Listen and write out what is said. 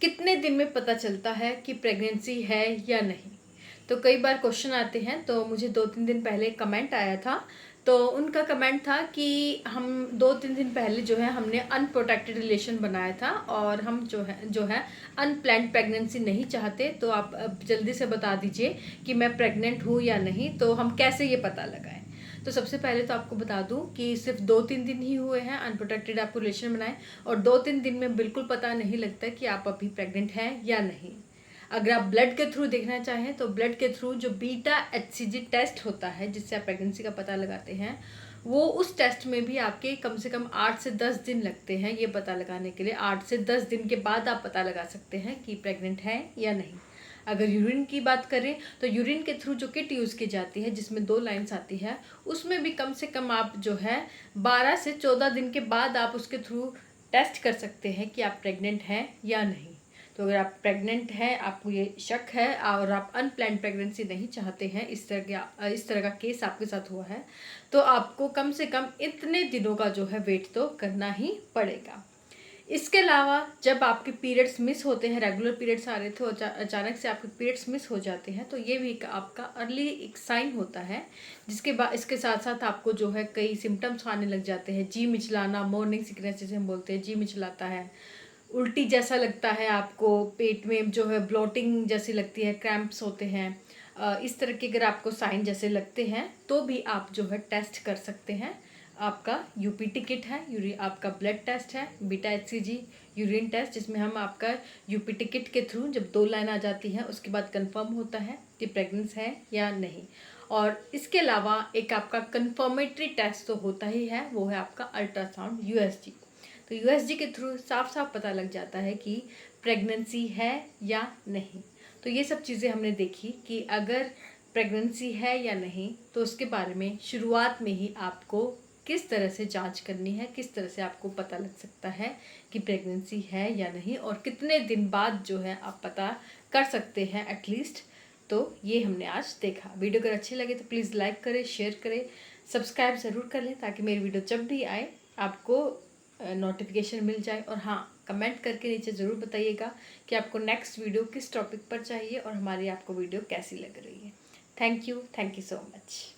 कितने दिन में पता चलता है कि प्रेगनेंसी है या नहीं। तो कई बार क्वेश्चन आते हैं। तो मुझे 2-3 दिन पहले कमेंट आया था। तो उनका कमेंट था कि हम 2-3 दिन पहले जो है हमने अनप्रोटेक्टेड रिलेशन बनाया था और हम जो है अनप्लान्ड प्रेगनेंसी नहीं चाहते। तो आप अब जल्दी से बता दीजिए कि मैं प्रेग्नेंट हूँ या नहीं, तो हम कैसे ये पता लगाएं। तो सबसे पहले तो आपको बता दूं कि सिर्फ 2-3 दिन ही हुए हैं अनप्रोटेक्टेड आपको रिलेशन बनाए, और 2-3 दिन में बिल्कुल पता नहीं लगता कि आप अभी प्रेग्नेंट हैं या नहीं। अगर आप ब्लड के थ्रू देखना चाहें तो ब्लड के थ्रू जो बीटा HCG टेस्ट होता है जिससे आप प्रेगनेंसी का पता लगाते हैं, वो उस टेस्ट में भी आपके कम से कम 8 से 10 दिन लगते हैं ये पता लगाने के लिए। 8 से 10 दिन के बाद आप पता लगा सकते हैं कि प्रेग्नेंट हैं या नहीं। अगर यूरिन की बात करें तो यूरिन के थ्रू जो किट यूज़ की जाती है जिसमें 2 लाइन्स आती है, उसमें भी कम से कम आप जो है 12 से 14 दिन के बाद आप उसके थ्रू टेस्ट कर सकते हैं कि आप प्रेग्नेंट हैं या नहीं। तो अगर आप प्रेग्नेंट हैं, आपको ये शक है और आप अनप्लान्ड प्रेगनेंसी नहीं चाहते हैं, इस तरह का केस आपके साथ हुआ है, तो आपको कम से कम इतने दिनों का जो है वेट तो करना ही पड़ेगा। इसके अलावा जब आपके पीरियड्स मिस होते हैं, रेगुलर पीरियड्स आ रहे थे और अचानक से आपके पीरियड्स मिस हो जाते हैं, तो ये भी आपका अर्ली एक साइन होता है। जिसके बाद इसके साथ साथ आपको जो है कई सिम्टम्स आने लग जाते हैं। जी मिचलाना, मॉर्निंग सिकनेस जिसे हम बोलते हैं, जी मिचलाता है, उल्टी जैसा लगता है आपको, पेट में जो है ब्लोटिंग जैसी लगती है, क्रैम्प्स होते हैं। इस तरह के अगर आपको साइन जैसे लगते हैं तो भी आप जो है टेस्ट कर सकते हैं। आपका यूपीटी किट है, आपका ब्लड टेस्ट है, बीटा HCG यूरिन टेस्ट, जिसमें हम आपका यूपीटी किट के थ्रू जब 2 लाइन आ जाती है उसके बाद कंफर्म होता है कि प्रेगनेंस है या नहीं। और इसके अलावा एक आपका कंफर्मेटरी टेस्ट तो होता ही है, वो है आपका अल्ट्रासाउंड USG। तो USG के थ्रू साफ साफ पता लग जाता है कि प्रेगनेंसी है या नहीं। तो ये सब चीज़ें हमने देखी कि अगर प्रेगनेंसी है या नहीं तो उसके बारे में शुरुआत में ही आपको किस तरह से जांच करनी है, किस तरह से आपको पता लग सकता है कि प्रेगनेंसी है या नहीं, और कितने दिन बाद जो है आप पता कर सकते हैं एटलीस्ट। तो ये हमने आज देखा। वीडियो अगर अच्छी लगे तो प्लीज़ लाइक करें, शेयर करें, सब्सक्राइब ज़रूर कर लें ताकि मेरी वीडियो जब भी आए आपको नोटिफिकेशन मिल जाए। और हाँ, कमेंट करके नीचे ज़रूर बताइएगा कि आपको नेक्स्ट वीडियो किस टॉपिक पर चाहिए और हमारी आपको वीडियो कैसी लग रही है। Thank you so much.